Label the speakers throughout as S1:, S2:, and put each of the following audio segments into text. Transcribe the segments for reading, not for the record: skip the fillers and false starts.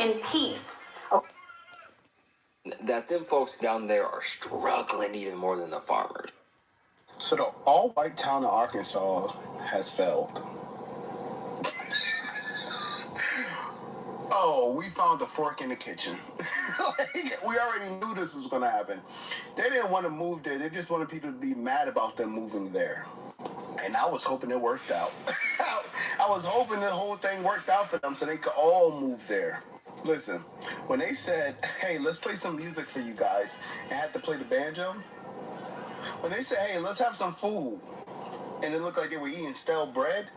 S1: in peace.
S2: That them folks down there are struggling even more than the farmers.
S3: So the all-white town of Arkansas has failed. Oh, we found a fork in the kitchen. Like, we already knew this was going to happen. They didn't want to move there. They just wanted people to be mad about them moving there. And I was hoping it worked out. I was hoping the whole thing worked out for them so they could all move there. Listen, when they said, hey, let's play some music for you guys, and had to play the banjo, when they said, hey, let's have some food, and it looked like they were eating stale bread,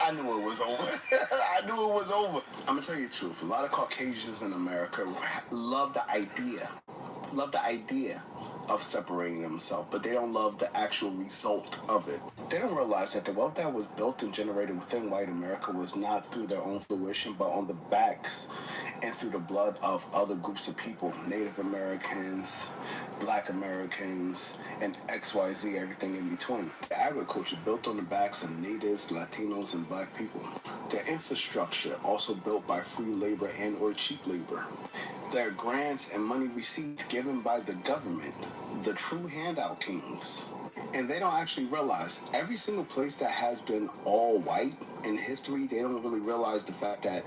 S3: I knew it was over. I knew it was over. I'm going to tell you the truth. A lot of Caucasians in America love the idea of separating themselves, but they don't love the actual result of it. They don't realize that the wealth that was built and generated within white America was not through their own fruition, but on the backs and through the blood of other groups of people, Native Americans, Black Americans, and XYZ, everything in between. The agriculture built on the backs of natives, Latinos, and Black people. The infrastructure also built by free labor and or cheap labor. Their grants and money received given by the government, the true handout kings. And they don't actually realize every single place that has been all white in history, they don't really realize the fact that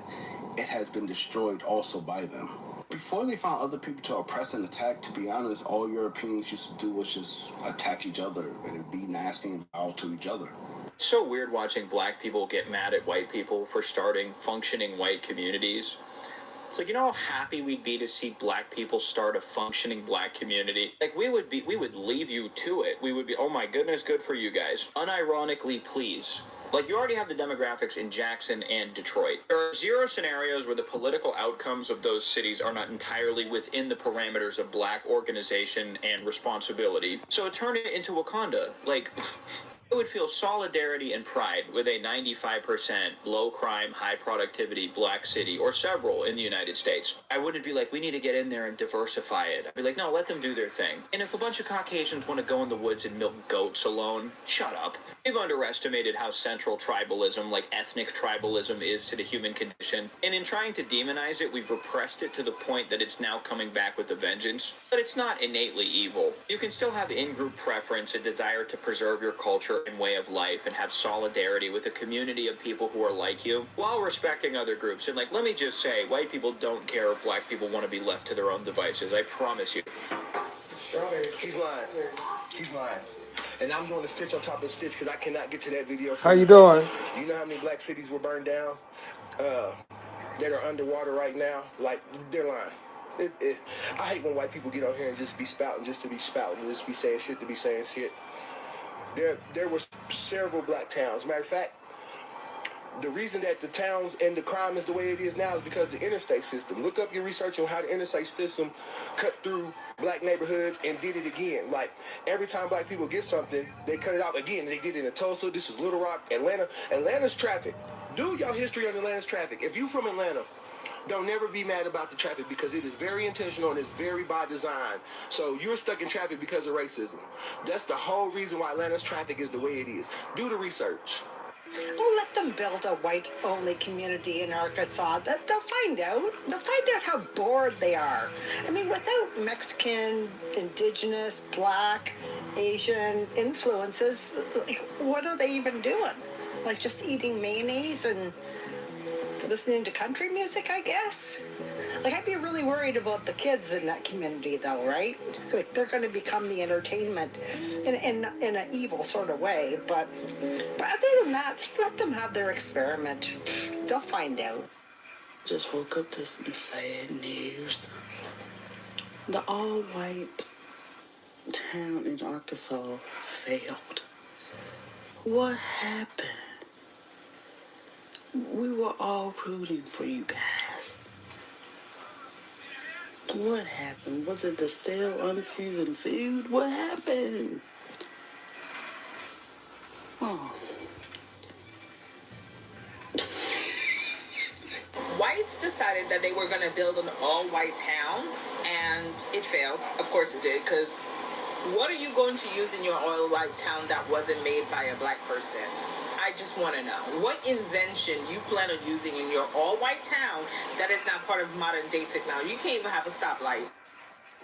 S3: it has been destroyed also by them. Before they found other people to oppress and attack, to be honest, all Europeans used to do was just attack each other and be nasty and foul to each other.
S4: It's so weird watching Black people get mad at white people for starting functioning white communities. It's like, you know how happy we'd be to see Black people start a functioning Black community? Like, we would leave you to it. We would be, oh my goodness, good for you guys. Unironically, please. Like, you already have the demographics in Jackson and Detroit. There are zero scenarios where the political outcomes of those cities are not entirely within the parameters of Black organization and responsibility. So turn it into Wakanda. Like, I would feel solidarity and pride with a 95% low crime, high productivity Black city, or several in the United States. I wouldn't be like, we need to get in there and diversify it. I'd be like, no, let them do their thing. And if a bunch of Caucasians want to go in the woods and milk goats alone, shut up. We've underestimated how central tribalism, like ethnic tribalism, is to the human condition. And in trying to demonize it, we've repressed it to the point that it's now coming back with a vengeance. But it's not innately evil. You can still have in-group preference, a desire to preserve your culture and way of life, and have solidarity with a community of people who are like you, while respecting other groups. And like, let me just say, white people don't care if Black people want to be left to their own devices. I promise you.
S5: He's lying. He's lying. And I'm doing a stitch on top of a stitch because I cannot get to that video.
S6: How you doing?
S5: You know how many Black cities were burned down that are underwater right now? Like, they're lying. I hate when white people get on here and just be spouting just to be spouting, just be saying shit to be saying shit. There were several Black towns. Matter of fact, the reason that the towns and the crime is the way it is now is because the interstate system. Look up your research on how the interstate system cut through Black neighborhoods and did it again. Like, every time Black people get something, they cut it out again. They did it in Tulsa. This is Little Rock, Atlanta. Atlanta's traffic. Do y'all history on Atlanta's traffic. If you from Atlanta, don't never be mad about the traffic because it is very intentional and it's very by design. So you're stuck in traffic because of racism. That's the whole reason why Atlanta's traffic is the way it is. Do the research.
S7: Don't let them build a white-only community in Arkansas. They'll find out. They'll find out how bored they are. I mean, without Mexican, Indigenous, Black, Asian influences, like, what are they even doing? Like, just eating mayonnaise and listening to country music, I guess? Like, I'd be really worried about the kids in that community, though, right? Like, they're going to become the entertainment in an evil sort of way. But other than that, just let them have their experiment. They'll find out.
S8: Just woke up to some sad news. The all-white town in Arkansas failed. What happened? We were all rooting for you guys. What happened? Was it the stale, unseasoned food? What happened? Oh.
S9: Whites decided that they were going to build an all-white town, and it failed. Of course it did, because what are you going to use in your all-white town that wasn't made by a Black person? I just want to know what invention you plan on using in your all-white town that is not part of modern day technology. You can't even have a stoplight.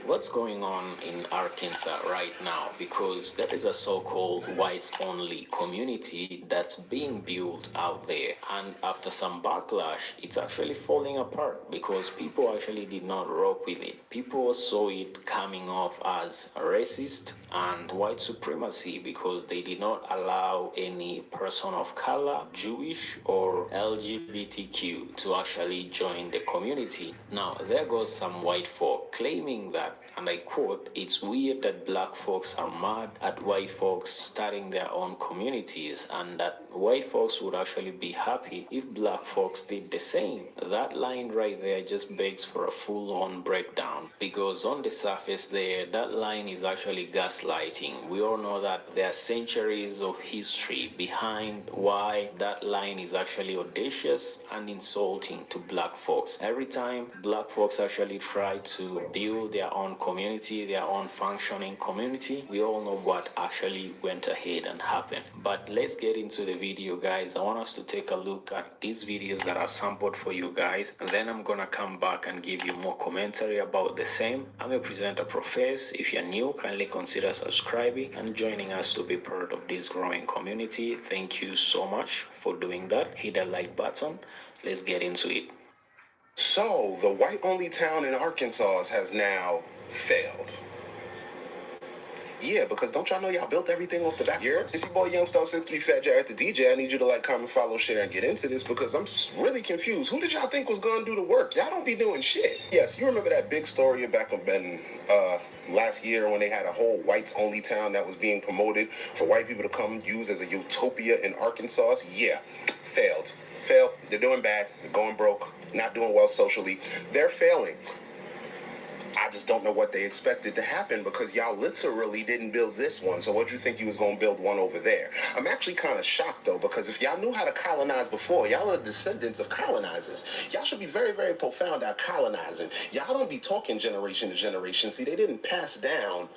S1: What's going on in Arkansas right now? Because there is a so-called whites-only community that's being built out there, and after some backlash, it's actually falling apart because people actually did not rock with it. People saw it coming off as racist and white supremacy because they did not allow any person of color, Jewish or LGBTQ to actually join the community. Now, there goes some white folk claiming that, and I quote, "It's weird that black folks are mad at white folks starting their own communities, and that white folks would actually be happy if black folks did the same." That line right there just begs for a full-on breakdown, because on the surface there, that line is actually gaslighting. We all know that there are centuries of history behind why that line is actually audacious and insulting to black folks. Every time black folks actually try to build their own community, their own functioning community, we all know what actually went ahead and happened. But let's get into the video, guys. I want us to take a look at these videos that are sampled for you guys, and then I'm gonna come back and give you more commentary about the same. I'm a presenter, Profess. If you're new, kindly consider subscribing and joining us to be part of this growing community. Thank you so much for doing that. Hit that like button. Let's get into it.
S6: So, the white-only town in Arkansas has now failed. Yeah, because don't y'all know y'all built everything off the back? It's your boy Youngstar 63 Fat Jared the DJ. I need you to like, comment, follow, share, and get into this because I'm just really confused. Who did y'all think was gonna do the work? Y'all don't be doing shit. Yes, you remember that big story back in last year when they had a whole whites-only town that was being promoted for white people to come use as a utopia in Arkansas? Yeah, failed. They're doing bad. They're going broke. Not doing well socially. They're failing. I just don't know what they expected to happen because y'all literally didn't build this one. So what do you think you was going to build one over there? I'm actually kind of shocked, though, because if y'all knew how to colonize before, y'all are descendants of colonizers. Y'all should be very, very profound at colonizing. Y'all don't be talking generation to generation. See, they didn't pass down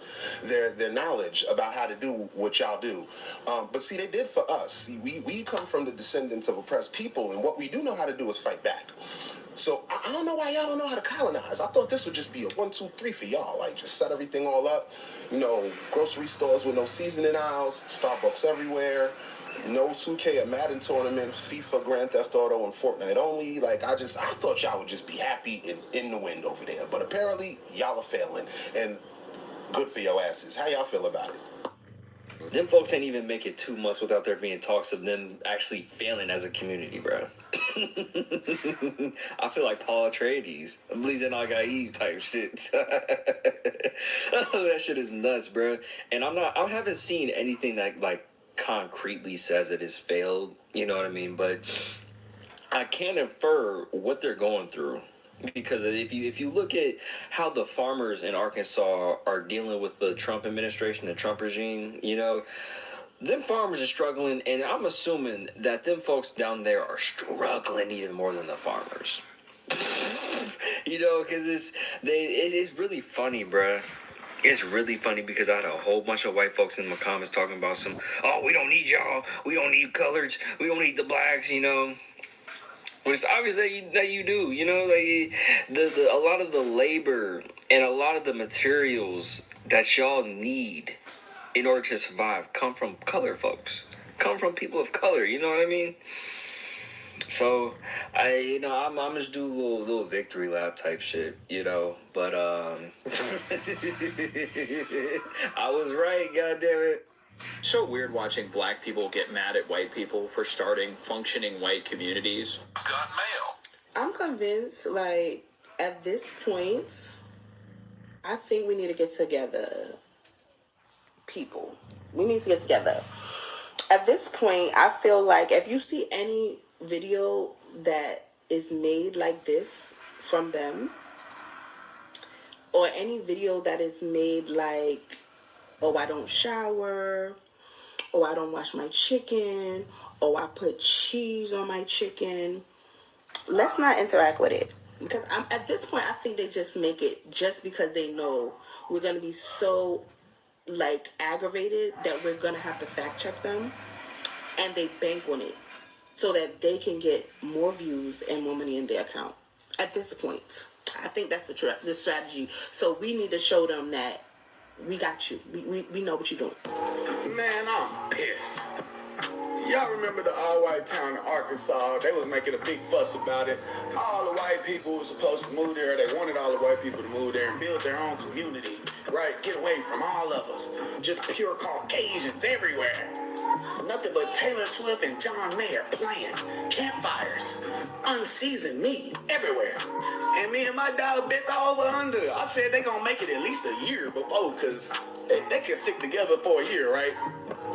S6: their knowledge about how to do what y'all do. But see, they did for us. See, we come from the descendants of oppressed people, and what we do know how to do is fight back. So I don't know why y'all don't know how to colonize. I thought this would just be a 1, 2, 3 for y'all. Like, just set everything all up. You know, grocery stores with no seasoning aisles, Starbucks everywhere, no 2K or Madden tournaments, FIFA, Grand Theft Auto, and Fortnite only. Like, I thought y'all would just be happy and in the wind over there. But apparently, y'all are failing. And good for your asses. How y'all feel about it?
S2: Them folks ain't even make it 2 months without there being talks of them actually failing as a community, bro. I feel like Paul Atreides, Bleeding I Got Eve type shit. That shit is nuts, bro. And I haven't seen anything that like concretely says it has failed. You know what I mean? But I can infer what they're going through. Because if you look at how the farmers in Arkansas are dealing with the Trump administration, the Trump regime, you know, them farmers are struggling, and I'm assuming that them folks down there are struggling even more than the farmers. You know, because it's really funny, bruh. It's really funny because I had a whole bunch of white folks in my comments talking about we don't need y'all, we don't need coloreds, we don't need the blacks, you know. But it's obvious that you do, you know, like a lot of the labor and a lot of the materials that y'all need in order to survive come from color folks, come from people of color. You know what I mean? So I'm just do a little victory lap type shit, you know. But I was right, goddammit.
S4: So weird watching black people get mad at white people for starting functioning white communities.
S6: Got mail.
S10: I'm convinced, like, at this point, I think we need to get together. People. We need to get together. At this point, I feel like if you see any video that is made like this from them, or any video that is made like, oh, I don't shower, oh, I don't wash my chicken, oh, I put cheese on my chicken, let's not interact with it. Because at this point, I think they just make it just because they know we're going to be so, like, aggravated that we're going to have to fact check them. and they bank on it so that they can get more views and more money in their account. At this point, I think that's the strategy. So we need to show them that we got you. We know what you're doing.
S11: Man, I'm pissed. Y'all remember the all-white town in Arkansas? They was making a big fuss about it. All the white people were supposed to move there. They wanted all the white people to move there and build their own community, right? Get away from all of us. Just pure Caucasians everywhere. Nothing but Taylor Swift and John Mayer playing. Campfires. Unseasoned meat everywhere. And me and my dog bit over under. I said they gonna make it at least a year before, because they can stick together for a year, right?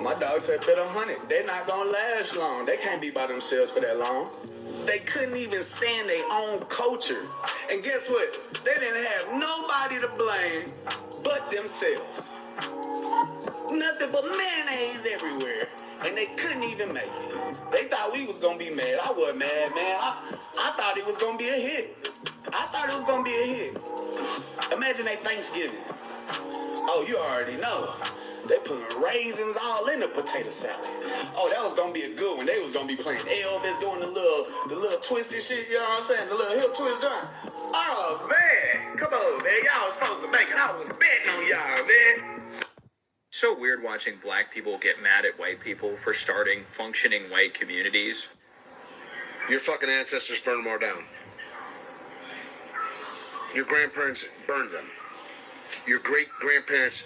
S11: My dog said bet 100. They're not gonna last long. They can't be by themselves for that long. They couldn't even stand their own culture. And guess what? They didn't have nobody to blame but themselves. Nothing but mayonnaise everywhere. And they couldn't even make it. They thought we was gonna be mad. I wasn't mad, man. I thought it was gonna be a hit. I thought it was gonna be a hit. Imagine they Thanksgiving. Oh, you already know. They putting raisins all in the potato salad. Oh, that was gonna be a good one. They was gonna be playing Elvis, doing the little twisty shit, you know what I'm saying? The little hip twist done. Oh man, come on, man. Y'all was supposed to make it. I was betting on y'all, man.
S4: So weird watching black people get mad at white people for starting functioning white communities.
S6: Your fucking ancestors burned them all down. Your grandparents burned them. Your great-grandparents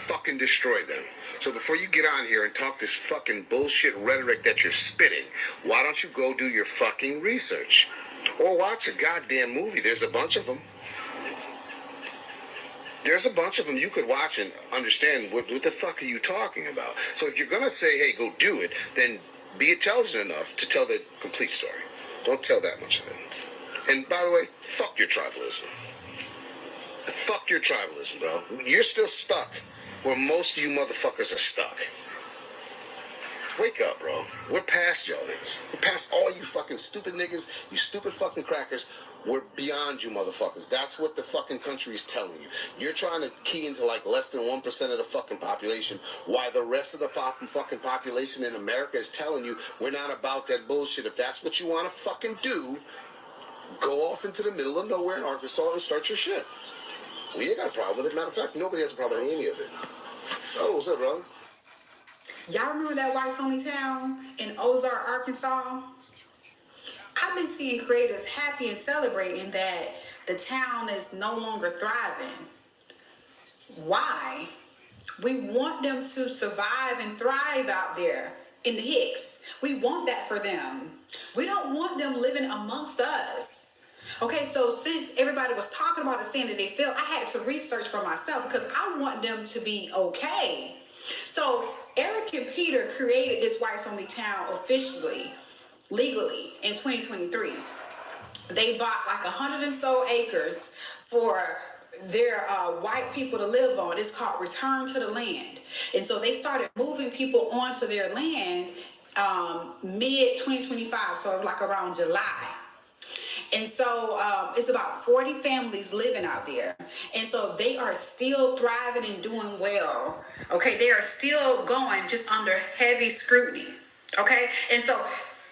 S6: fucking destroyed them. So before you get on here and talk this fucking bullshit rhetoric that you're spitting, why don't you go do your fucking research? Or watch a goddamn movie. There's a bunch of them. There's a bunch of them you could watch and understand what the fuck are you talking about. So if you're going to say, hey, go do it, then be intelligent enough to tell the complete story. Don't tell that much of it. And by the way, fuck your tribalism. Fuck your tribalism, bro. You're still stuck where most of you motherfuckers are stuck. Wake up, bro. We're past y'all niggas. We're past all you fucking stupid niggas, you stupid fucking crackers. We're beyond you motherfuckers. That's what the fucking country is telling you. You're trying to key into like less than 1% of the fucking population, while the rest of the fucking population in America is telling you we're not about that bullshit. If that's what you want to fucking do, go off into the middle of nowhere in Arkansas and start your shit. We ain't got a problem with it. Matter of fact, nobody has a problem with any of it. Oh, what's up, brother?
S12: Y'all remember that whites only town in Ozark, Arkansas? I've been seeing creators happy and celebrating that the town is no longer thriving. Why? We want them to survive and thrive out there in the Hicks. We want that for them. We don't want them living amongst us. Okay, so since everybody was talking about it, saying that they feel, I had to research for myself because I want them to be okay. So Eric and Peter created this whites only town officially, legally in 2023. They bought like 100 and so acres for their white people to live on. It's called Return to the Land. And so they started moving people onto their land mid 2025, so like around July. And so it's about 40 families living out there. And so they are still thriving and doing well. Okay, they are still going just under heavy scrutiny. Okay, and so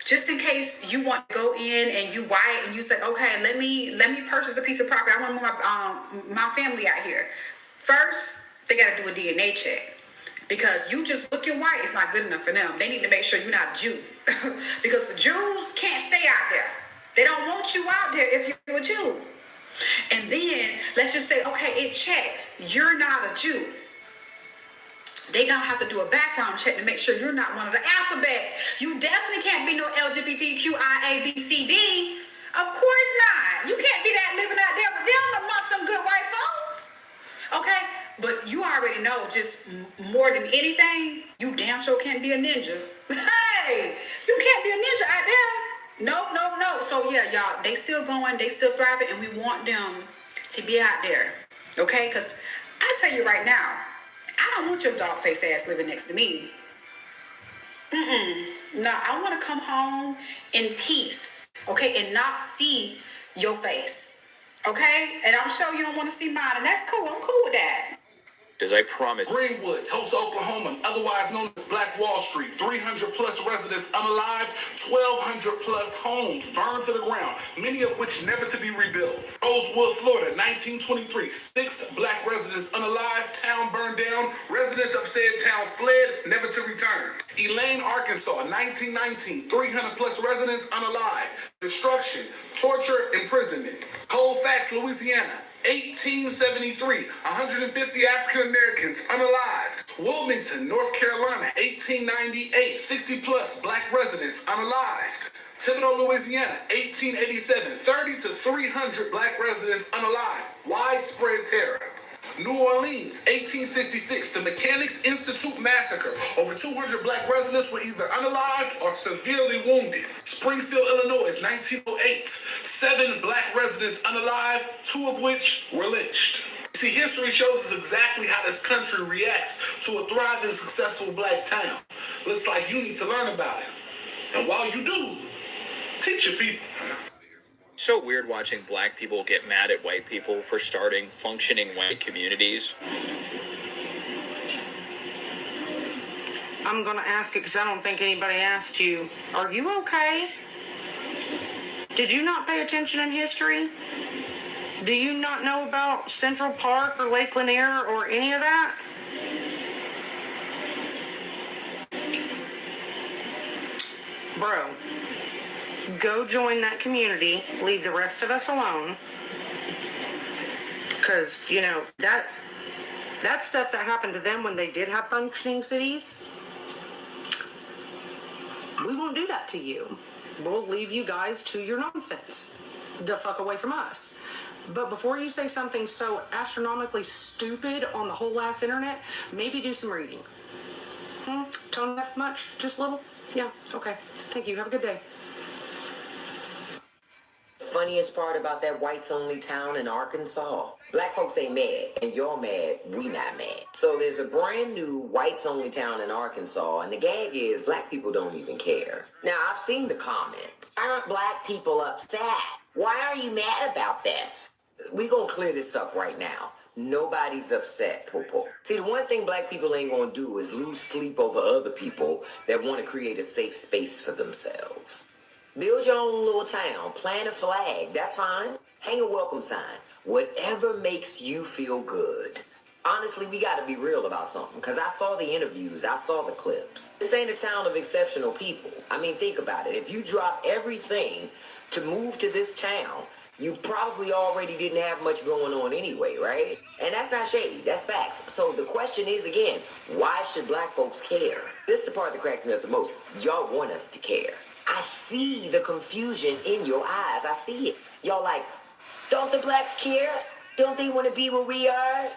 S12: just in case you want to go in and you white and you say, okay, let me purchase a piece of property. I want to move my family out here. First, they got to do a DNA check. Because you just looking white is not good enough for them. They need to make sure you're not a Jew. Because the Jews can't stay out there. They don't want you out there if you're a Jew. And then, let's just say, okay, it checks. You're not a Jew. They gonna have to do a background check to make sure you're not one of the alphabets. You definitely can't be no LGBTQIABCD. Of course not. You can't be that living out there with them amongst them good white folks. Okay? But you already know, just more than anything, you damn sure can't be a ninja. Hey, you can't be a ninja out there. No. So yeah, y'all, they still going, they still thriving, and we want them to be out there. Okay? Because I tell you right now, I don't want your dog-faced ass living next to me. No, I want to come home in peace, okay, and not see your face, okay? And I'm sure you don't want to see mine, and that's cool. I'm cool with that.
S4: I promise.
S6: Greenwood, Tulsa, Oklahoma, otherwise known as Black Wall Street, 300 plus residents unalived, 1,200 plus homes burned to the ground, many of which never to be rebuilt. Rosewood, Florida, 1923, 6 black residents unalived, town burned down, residents of said town fled, never to return. Elaine, Arkansas, 1919, 300 plus residents unalived, destruction, torture, imprisonment. Colfax, Louisiana, 1873, 150 African Americans unalived. Wilmington, North Carolina, 1898, 60 plus black residents unalived. Thibodaux, Louisiana, 1887, 30 to 300 black residents unalived. Widespread terror. New Orleans, 1866, the Mechanics Institute Massacre. Over 200 black residents were either unalived or severely wounded. Springfield, Illinois, 1908, 7 black residents unalived, 2 of which were lynched. See, history shows us exactly how this country reacts to a thriving, successful black town. Looks like you need to learn about it. And while you do, teach your people.
S4: So weird watching black people get mad at white people for starting functioning white communities.
S13: I'm gonna ask it because I don't think anybody asked you. Are you okay? Did you not pay attention in history? Do you not know about Central Park or Lake Lanier or any of that? Bro, go join that community. Leave the rest of us alone. Because, you know, that stuff that happened to them when they did have functioning cities, we won't do that to you. We'll leave you guys to your nonsense. The fuck away from us. But before you say something so astronomically stupid on the whole ass internet, maybe do some reading. Tone deaf much? Just a little? Yeah, okay. Thank you. Have a good day.
S14: Funniest part about that whites only town in Arkansas, black folks ain't mad, and you're mad, we not mad. So there's a brand new whites only town in Arkansas, and the gag is black people don't even care. Now, I've seen the comments. Aren't black people upset? Why are you mad about this? We gonna clear this up right now. Nobody's upset, Popo. See, the one thing black people ain't gonna do is lose sleep over other people that want to create a safe space for themselves. Build your own little town, plant a flag, that's fine. Hang a welcome sign. Whatever makes you feel good. Honestly, we gotta be real about something, because I saw the interviews, I saw the clips. This ain't a town of exceptional people. I mean, think about it. If you drop everything to move to this town, you probably already didn't have much going on anyway, right? And that's not shady, that's facts. So the question is, again, why should black folks care? This is the part that cracked me up the most. Y'all want us to care. I see the confusion in your eyes. I see it. Y'all like, don't the blacks care? Don't they want to be where we are?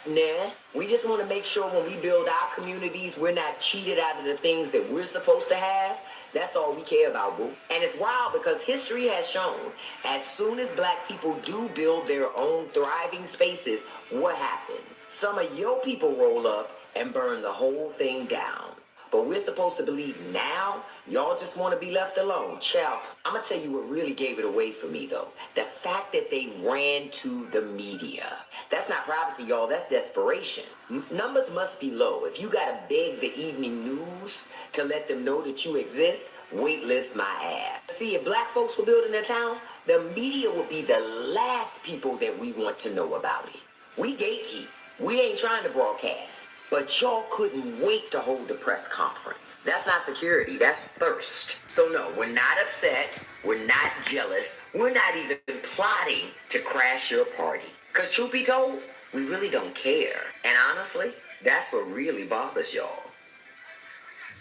S14: Nah. We just want to make sure when we build our communities, we're not cheated out of the things that we're supposed to have. That's all we care about, boo. And it's wild because history has shown as soon as black people do build their own thriving spaces, what happened? Some of your people roll up and burn the whole thing down. But we're supposed to believe now y'all just want to be left alone. Child, I'm going to tell you what really gave it away for me, though. The fact that they ran to the media. That's not privacy, y'all. That's desperation. Numbers must be low. If you got to beg the evening news to let them know that you exist, waitlist my ass. See, if black folks were building a town, the media would be the last people that we want to know about it. We gatekeep. We ain't trying to broadcast. But y'all couldn't wait to hold the press conference. That's not security, that's thirst. So no, we're not upset, we're not jealous, we're not even plotting to crash your party. Because truth be told, we really don't care. And honestly, that's what really bothers y'all.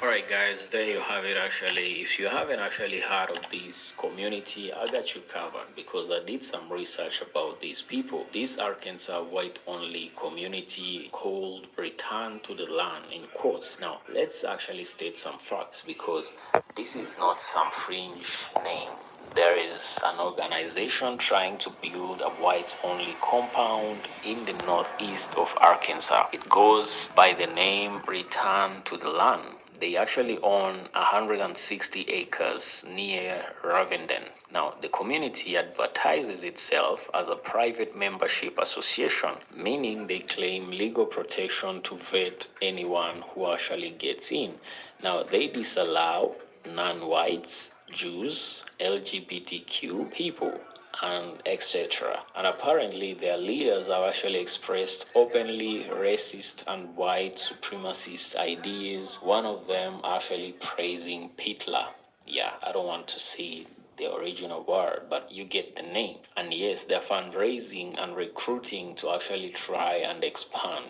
S1: Alright guys, there you have it. Actually, if you haven't actually heard of this community, I got you covered because I did some research about these people. This Arkansas white only community called Return to the Land in quotes. Now let's actually state some facts because this is not some fringe name. There is an organization trying to build a whites-only compound in the northeast of Arkansas. It goes by the name Return to the Land. They actually own 160 acres near Ravenden. Now, the community advertises itself as a private membership association, meaning they claim legal protection to vet anyone who actually gets in. Now, they disallow non-whites, Jews, LGBTQ people, and etc. And apparently their leaders have actually expressed openly racist and white supremacist ideas. One of them actually praising Hitler. Yeah, I don't want to say the original word, but you get the name. And yes, they're fundraising and recruiting to actually try and expand.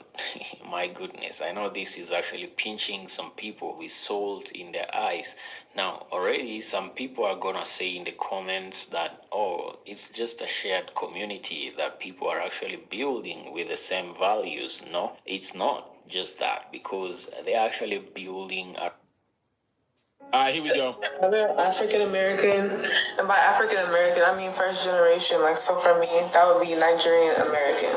S1: My goodness, I know this is actually pinching some people with salt in their eyes. Now, already some people are gonna say in the comments that, oh, it's just a shared community that people are actually building with the same values. No, it's not just that, because they're actually building a
S15: Here we go.
S16: I'm African American, and by African American, I mean first generation. Like, so for me, that would be Nigerian American.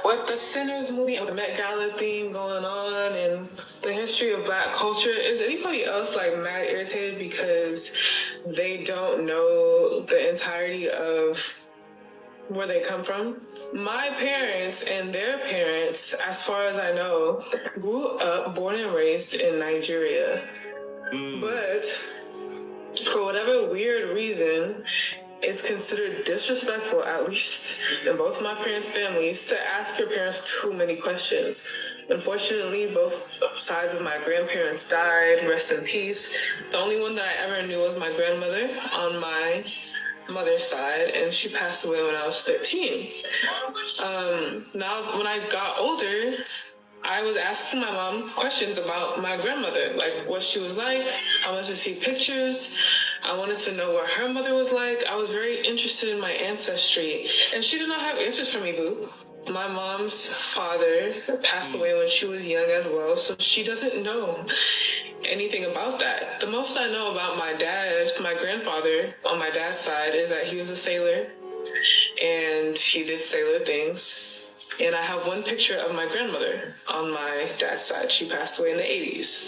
S16: With the Sinners movie and the Met Gala theme going on, and the history of Black culture, is anybody else like mad irritated because they don't know the entirety of where they come from? My parents and their parents, as far as I know, grew up, born and raised in Nigeria. But for whatever weird reason, it's considered disrespectful, at least in both my parents' families, to ask your parents too many questions. Unfortunately, both sides of my grandparents died, rest in peace. The only one that I ever knew was my grandmother on my mother's side, and she passed away when I was 13. Now, when I got older, I was asking my mom questions about my grandmother, like what she was like. I wanted to see pictures. I wanted to know what her mother was like. I was very interested in my ancestry, and she did not have answers for me, boo. My mom's father passed away when she was young as well, so she doesn't know anything about that. The most I know about my dad, my grandfather on my dad's side, is that he was a sailor, and he did sailor things. And I have one picture of my grandmother on my dad's side. She passed away in the 80s.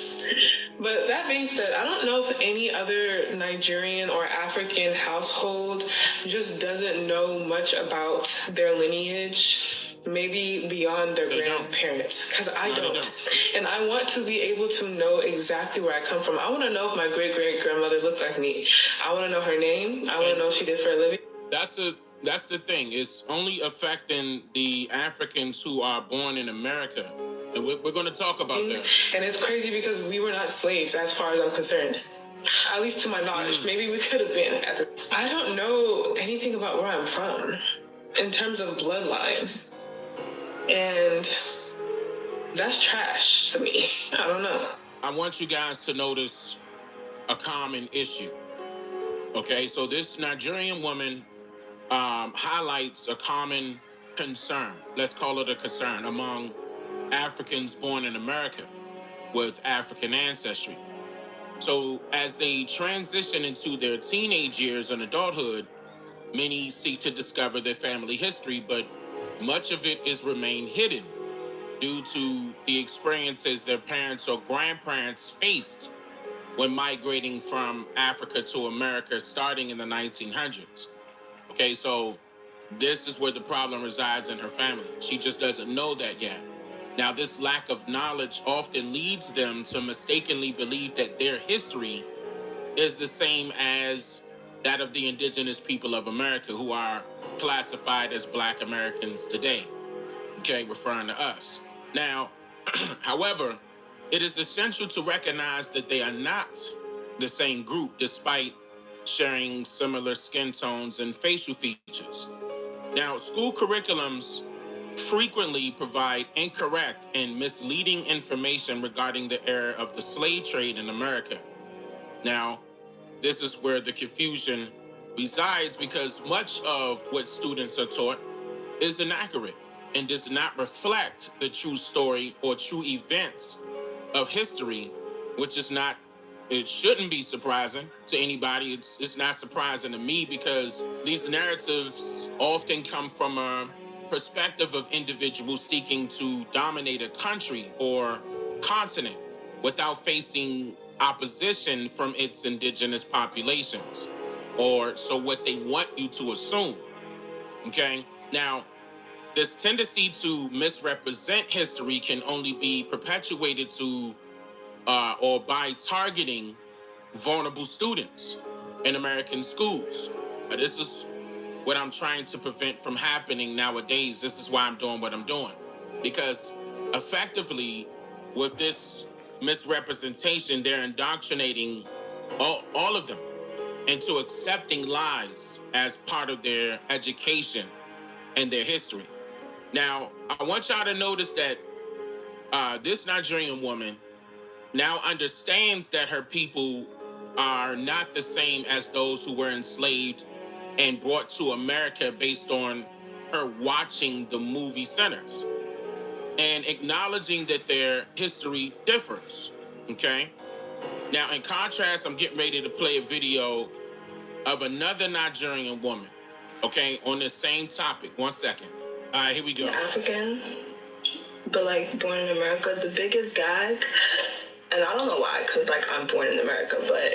S16: But that being said, I don't know if any other Nigerian or African household just doesn't know much about their lineage, maybe beyond their grandparents, because I don't. And I want to be able to know exactly where I come from. I want to know if my great-great-grandmother looked like me. I want to know her name. I want to know what she did for a living.
S15: That's the thing. It's only affecting the Africans who are born in America. And we're going to talk about that.
S16: And it's crazy because we were not slaves as far as I'm concerned. At least to my knowledge. Maybe we could have been. I don't know anything about where I'm from in terms of bloodline. And that's trash to me. I don't know.
S15: I want you guys to notice a common issue. Okay, so this Nigerian woman highlights a common concern, let's call it a concern, among Africans born in America with African ancestry. So as they transition into their teenage years and adulthood, many seek to discover their family history, but much of it is remain hidden due to the experiences their parents or grandparents faced when migrating from Africa to America starting in the 1900s. Okay, so this is where the problem resides in her family. She just doesn't know that yet. Now, this lack of knowledge often leads them to mistakenly believe that their history is the same as that of the indigenous people of America, who are classified as Black Americans today. Okay, referring to us. Now, however, it is essential to recognize that they are not the same group, despite sharing similar skin tones and facial features. Now, school curriculums frequently provide incorrect and misleading information regarding the era of the slave trade in America. Now, this is where the confusion resides, because much of what students are taught is inaccurate and does not reflect the true story or true events of history, which is not, it shouldn't be surprising to anybody. It's not surprising to me, because these narratives often come from a perspective of individuals seeking to dominate a country or continent without facing opposition from its indigenous populations, or so what they want you to assume. Okay? Now, this tendency to misrepresent history can only be perpetuated to or by targeting vulnerable students in American schools. This is what I'm trying to prevent from happening nowadays. This is why I'm doing what I'm doing. Because effectively, with this misrepresentation, they're indoctrinating all of them into accepting lies as part of their education and their history. Now, I want y'all to notice that this Nigerian woman now understands that her people are not the same as those who were enslaved and brought to America based on her watching the movie Sinners and acknowledging that their history differs. Okay? Now, in contrast, I'm getting ready to play a video of another Nigerian woman, okay, on the same topic. 1 second. All right, here we go.
S17: African, but like born in America, the biggest gag, and I don't know why, because like I'm born in America, but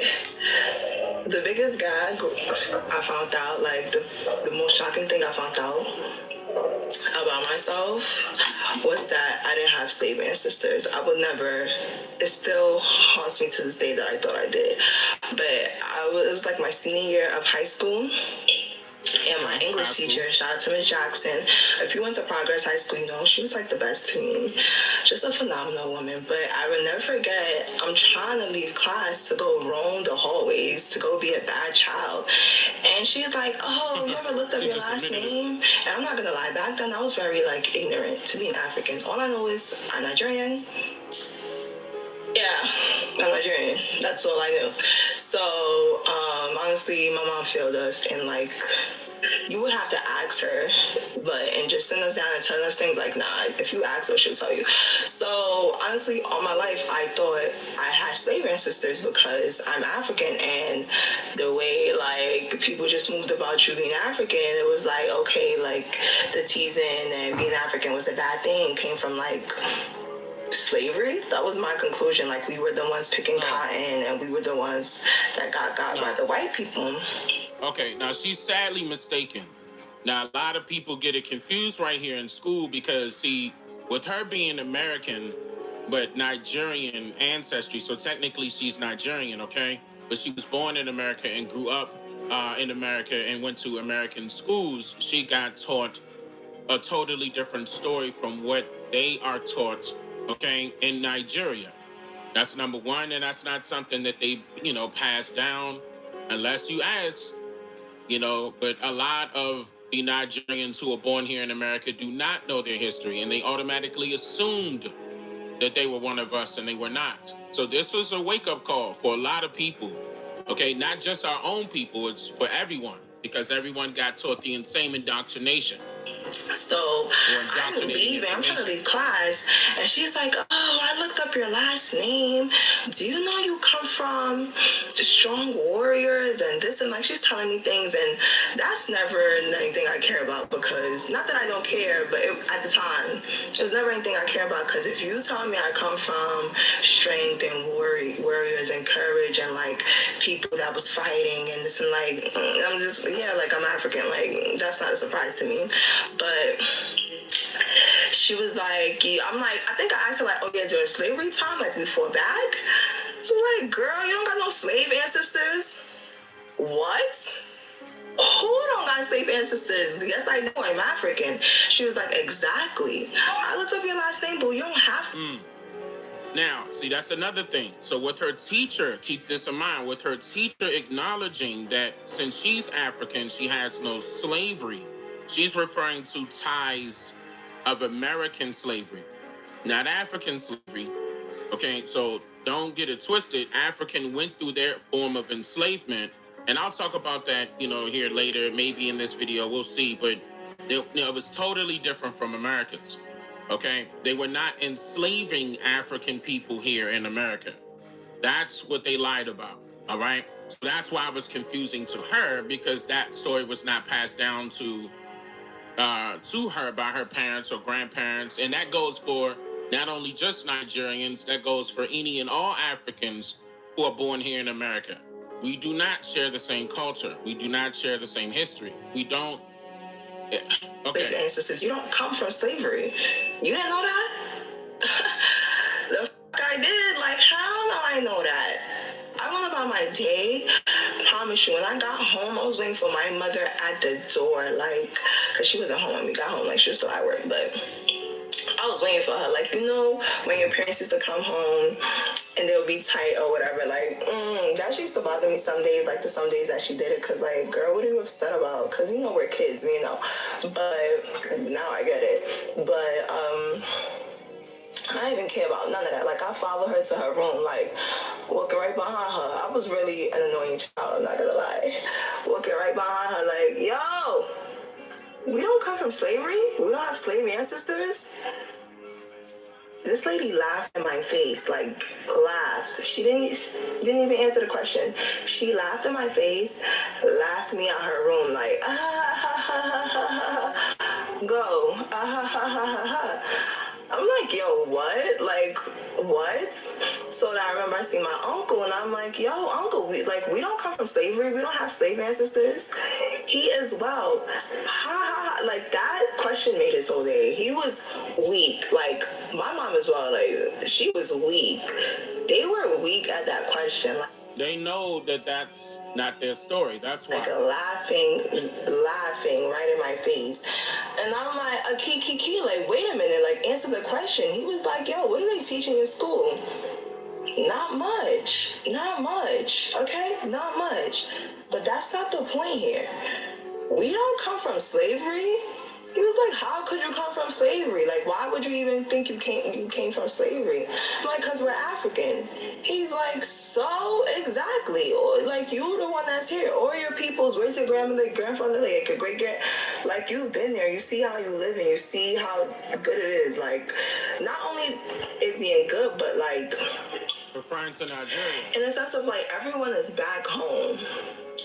S17: the biggest gag I found out, like the most shocking thing I found out about myself was that I didn't have slave ancestors. I would never, it still haunts me to this day that I thought I did. But it was like my senior year of high school. And my English teacher, shout out to Miss Jackson. If you went to Progress High School, you know, she was like the best to me. Just a phenomenal woman. But I will never forget, I'm trying to leave class to go roam the hallways, to go be a bad child. And she's like, oh, you ever looked up your last name? And I'm not going to lie, back then I was very like ignorant to being African. All I know is I'm Nigerian. Yeah, I'm Nigerian. That's all I knew. So, honestly, my mom failed us, and like, you would have to ask her, and just send us down and tell us things like, nah, if you ask her, she'll tell you. So, honestly, all my life, I thought I had slave ancestors because I'm African, and the way, like, people just moved about you being African, it was like, okay, like, the teasing and being African was a bad thing, came from, like, slavery. That was my conclusion. Like, we were the ones picking cotton, and we were the ones that got by the white people.
S15: Okay, now she's sadly mistaken. Now, a lot of people get it confused right here in school because, see, with her being American, but Nigerian ancestry, so technically she's Nigerian, okay? But she was born in America and grew up in America and went to American schools. She got taught a totally different story from what they are taught, okay, in Nigeria. That's number one, and that's not something that they, pass down unless you ask, but a lot of the Nigerians who are born here in America do not know their history, and they automatically assumed that they were one of us, and they were not. So this was a wake-up call for a lot of people, okay, not just our own people, it's for everyone, because everyone got taught the same indoctrination.
S17: So I'm leaving. I'm trying to leave class, and she's like, "Oh, I looked up your last name. Do you know you come from strong warriors and this?" And like, she's telling me things, and that's never anything I care about, because not that I don't care, but at the time, it was never anything I care about. Because if you tell me I come from strength and warriors and courage and like people that was fighting and this and like, I'm just like I'm African. Like, that's not a surprise to me. But she was like, I'm like, I think I asked her like, oh yeah, during slavery time, like we fought back. She's like, girl, you don't got no slave ancestors? What? Who don't got slave ancestors? Yes, I do. I'm African. She was like, exactly. I looked up your last name, but you don't have.
S15: Now, see, that's another thing. So with her teacher, keep this in mind, with her teacher acknowledging that since she's African, she has no slavery, she's referring to ties of American slavery, not African slavery. Okay, so don't get it twisted. African went through their form of enslavement, and I'll talk about that, here later, maybe in this video, we'll see, but it was totally different from Americans. Okay, they were not enslaving African people here in America. That's what they lied about. All right, so that's why it was confusing to her, because that story was not passed down to her by her parents or grandparents, and that goes for Not only just Nigerians, that goes for any and all Africans who are born here in America. We do not share the same culture. We do not share the same history. We don't. Okay.
S17: Ancestors, you don't come from slavery. You didn't know that? The fuck I did. Like, hell no, I know that. I went about my day. I promise you, when I got home, I was waiting for my mother at the door, like, because she wasn't home when we got home. Like, she was still at work, but I was waiting for her. Like, you know, when your parents used to come home and they'll be tight or whatever, like, that used to bother me some days, like the some days that she did it, because, like, girl, what are you upset about? Because, you know, we're kids, you know. But now I get it. But, I didn't even care about none of that. Like, I followed her to her room, like, walking right behind her. I was really an annoying child, I'm not gonna lie. Walking right behind her, like, yo, we don't come from slavery? We don't have slave ancestors? This lady laughed in my face, like, laughed. She didn't even answer the question. She laughed in my face, laughed me out her room, like, ah, ha, ha, ha, ha, ha. Go, ah, ha, ha, ha, ha, ha. I'm like, yo, what? Like, what? So then I remember I seen my uncle, and I'm like, yo, uncle, we don't come from slavery. We don't have slave ancestors. He as well. Ha ha ha. Like, that question made his whole day. He was weak. Like, my mom as well. Like, she was weak. They were weak at that question.
S15: They know that that's not their story. That's why.
S17: Like, laughing right in my face. And I'm like, Kiki, like, wait a minute, like, answer the question. He was like, yo, what are they teaching in school? Not much, okay? Not much. But that's not the point here. We don't come from slavery. He was like, how could you come from slavery? Like, why would you even think you came from slavery? I'm like, because we're African. He's like, so exactly. Or, like, you the one that's here. Or your people's, where's your grandmother, grandfather, like your great-grand? Like, you've been there. You see how you live and you see how good it is. Like, not only it being good, but, like,
S15: referring to Nigeria.
S17: In the sense of, like, everyone is back home.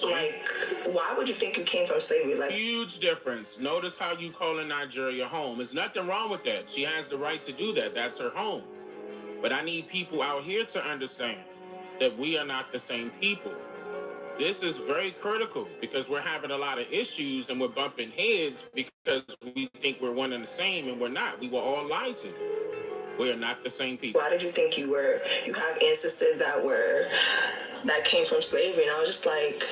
S17: Like, why would you think you came from slavery? Like,
S15: huge difference. Notice how you calling Nigeria home. There's nothing wrong with that. She has the right to do that. That's her home. But I need people out here to understand that we are not the same people. This is very critical because we're having a lot of issues and we're bumping heads because we think we're one and the same, and we're not. We were all lied to. We are not the same people.
S17: Why did you think you were? You have ancestors that came from slavery, and I was just like,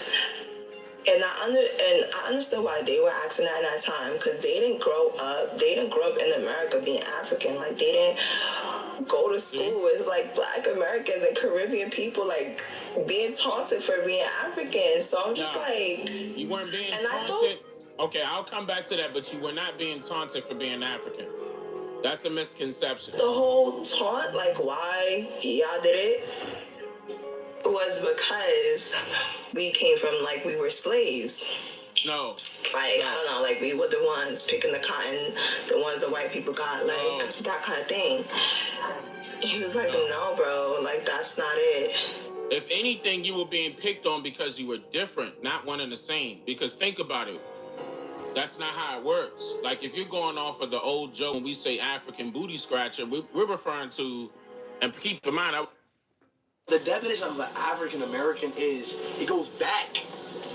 S17: and I understood why they were asking that in that time, because they didn't grow up in America being African. Like, they didn't go to school with, like, Black Americans and Caribbean people, like, being taunted for being African. So I'm just like,
S15: you weren't being taunted. Okay, I'll come back to that, but you were not being taunted for being African. That's a misconception.
S17: The whole taunt, like, why y'all did it, was because we came from, like, we were slaves.
S15: No.
S17: Like, I don't know, like, we were the ones picking the cotton, the ones that white people got, like, that kind of thing. He was like, no, bro, like, that's not it.
S15: If anything, you were being picked on because you were different, not one and the same. Because think about it. That's not how it works. Like, if you're going off of the old joke, when we say African booty scratcher, we're referring to, and keep in mind,
S18: the definition of an African American is, it goes back.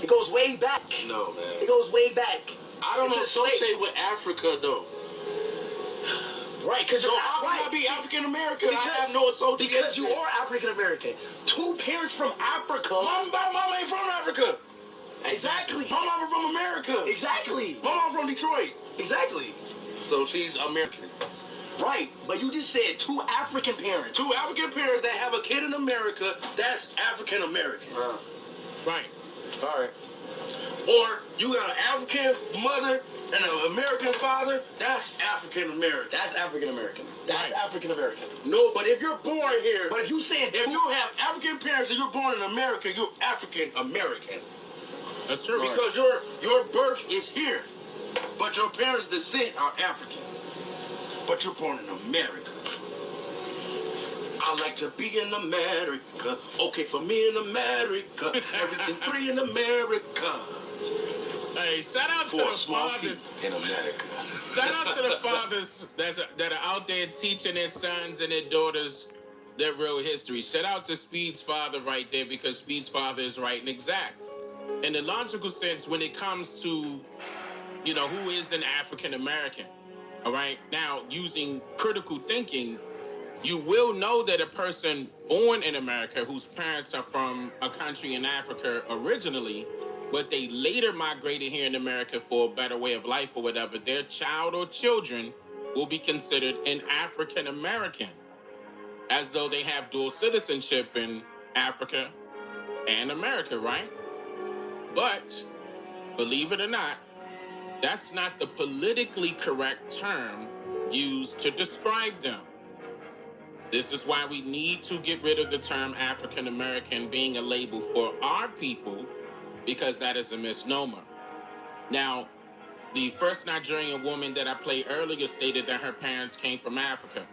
S18: It goes way back.
S19: No, man.
S18: It goes way back.
S19: I don't associate with Africa, though.
S18: Right, because
S19: so how can I be African American? I have no association.
S18: Because you are African American. Two parents from Africa.
S19: My mom ain't from Africa.
S18: Exactly.
S19: My mom from America.
S18: Exactly.
S19: My mom from Detroit.
S18: Exactly.
S19: So she's American.
S18: Right, but you just said two African parents.
S19: Two African parents that have a kid in America, that's African American.
S15: Right.
S19: All right. Or you got an African mother and an American father, that's African American.
S18: That's African American. That's African American.
S19: No, but if you're born here,
S18: but if you saying
S19: if you have African parents and you're born in America, you're African American.
S15: That's true.
S19: Because your birth is here, but your parents' descent are African. But you're born in America. I like to be in America. Okay, for me in America. Everything free in America.
S15: Hey, shout out to
S19: For
S15: the
S19: a small
S15: fathers
S19: in America.
S15: Shout out to the fathers that are out there teaching their sons and their daughters their real history. Shout out to Speed's father right there, because Speed's father is right and exact. In the logical sense, when it comes to, who is an African American, all right? Now, using critical thinking, you will know that a person born in America whose parents are from a country in Africa originally, but they later migrated here in America for a better way of life or whatever, their child or children will be considered an African American, as though they have dual citizenship in Africa and America, right? But believe it or not, that's not the politically correct term used to describe them. This is why we need to get rid of the term African American being a label for our people, because that is a misnomer. Now, the first Nigerian woman that I played earlier stated that her parents came from Africa,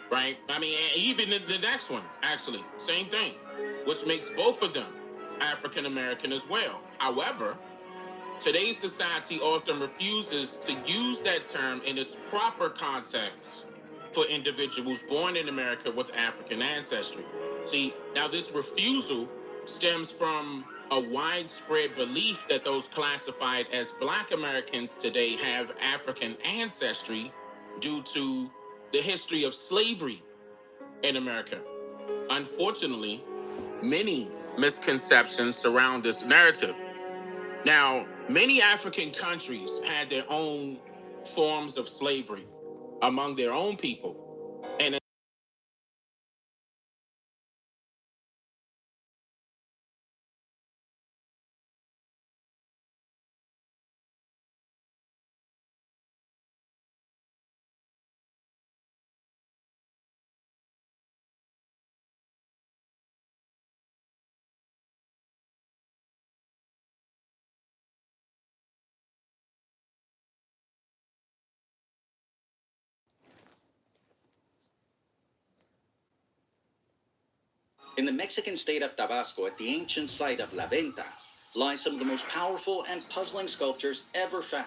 S15: right? I mean, even the next one, actually, same thing, which makes both of them African American as well. However, today's society often refuses to use that term in its proper context for individuals born in America with African ancestry. See, now this refusal stems from a widespread belief that those classified as Black Americans today have African ancestry due to the history of slavery in America. Unfortunately, many misconceptions surround this narrative. Now, many African countries had their own forms of slavery among their own people. And
S20: In the Mexican state of Tabasco, at the ancient site of La Venta, lie some of the most powerful and puzzling sculptures ever found,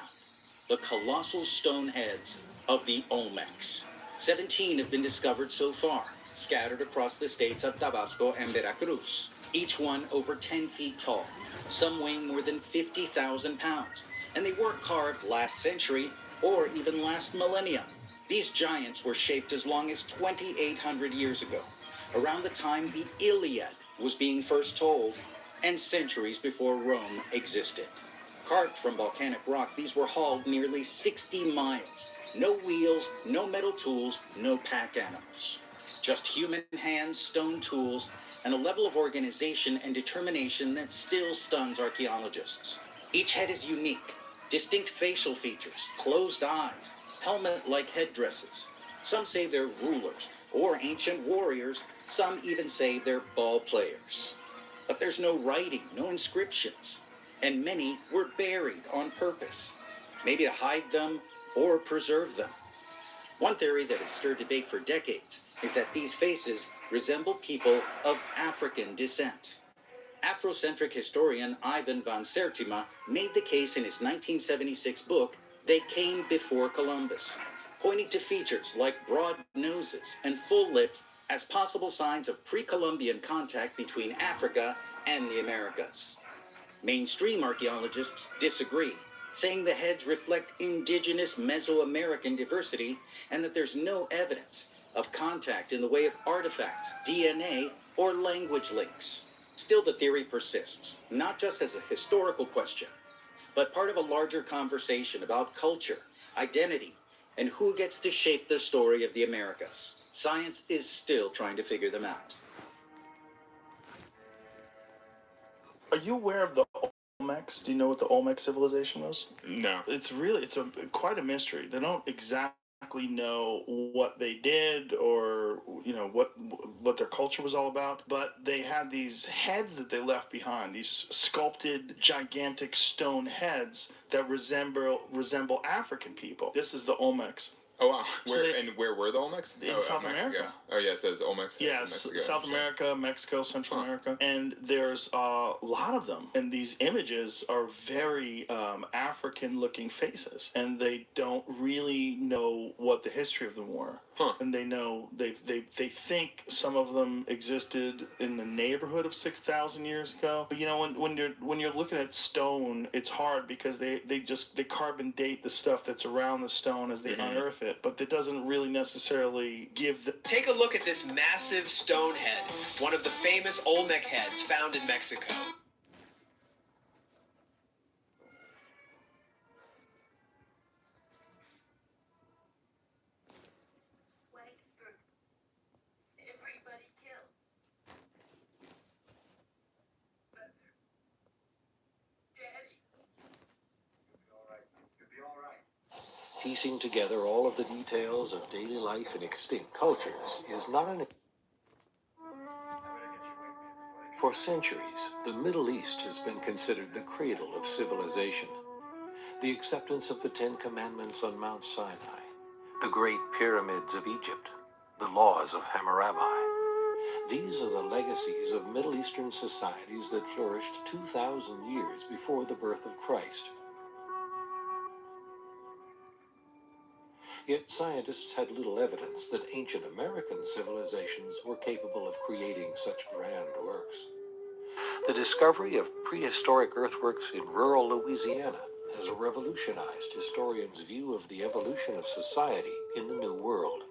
S20: the colossal stone heads of the Olmecs. 17 have been discovered so far, scattered across the states of Tabasco and Veracruz, each one over 10 feet tall, some weighing more than 50,000 pounds, and they weren't carved last century or even last millennium. These giants were shaped as long as 2,800 years ago, around the time the Iliad was being first told, and centuries before Rome existed. Carved from volcanic rock, these were hauled nearly 60 miles. No wheels, no metal tools, no pack animals. Just human hands, stone tools, and a level of organization and determination that still stuns archaeologists. Each head is unique, distinct facial features, closed eyes, helmet-like headdresses. Some say they're rulers or ancient warriors. Some even say they're ball players. But there's no writing, no inscriptions, and many were buried on purpose, maybe to hide them or preserve them. One theory that has stirred debate for decades is that these faces resemble people of African descent. Afrocentric historian Ivan van Sertima made the case in his 1976 book, They Came Before Columbus, pointing to features like broad noses and full lips as possible signs of pre-Columbian contact between Africa and the Americas. Mainstream archaeologists disagree, saying the heads reflect indigenous Mesoamerican diversity and that there's no evidence of contact in the way of artifacts, DNA, or language links. Still, the theory persists, not just as a historical question, but part of a larger conversation about culture, identity, and who gets to shape the story of the Americas. Science is still trying to figure them out.
S21: Are you aware of the Olmecs? Do you know what the Olmec civilization was?
S2: No.
S21: It's quite a mystery. They don't exactly know what they did or what their culture was all about, but they had these heads that they left behind, these sculpted gigantic stone heads that resemble African people. This is the Olmecs.
S3: Oh wow!
S21: So
S3: Where were the Olmecs?
S21: In South
S3: Mexico.
S21: America.
S3: Oh yeah, it says Olmecs.
S21: Yeah,
S3: Mexico.
S21: South America, Mexico, Central America, and there's a lot of them. And these images are very African-looking faces, and they don't really know what the history of them were. And they think some of them existed in the neighborhood of 6,000 years ago. But when you're looking at stone, it's hard because they carbon date the stuff that's around the stone as they unearth it, but that doesn't really necessarily give the.
S22: Take a look at this massive stone head, one of the famous Olmec heads found in Mexico.
S23: Piecing together all of the details of daily life in extinct cultures is not an. For centuries, the Middle East has been considered the cradle of civilization. The acceptance of the Ten Commandments on Mount Sinai, the Great Pyramids of Egypt, the laws of Hammurabi. These are the legacies of Middle Eastern societies that flourished 2,000 years before the birth of Christ. Yet scientists had little evidence that ancient American civilizations were capable of creating such grand works. The discovery of prehistoric earthworks in rural Louisiana has revolutionized historians' view of the evolution of society in the New World.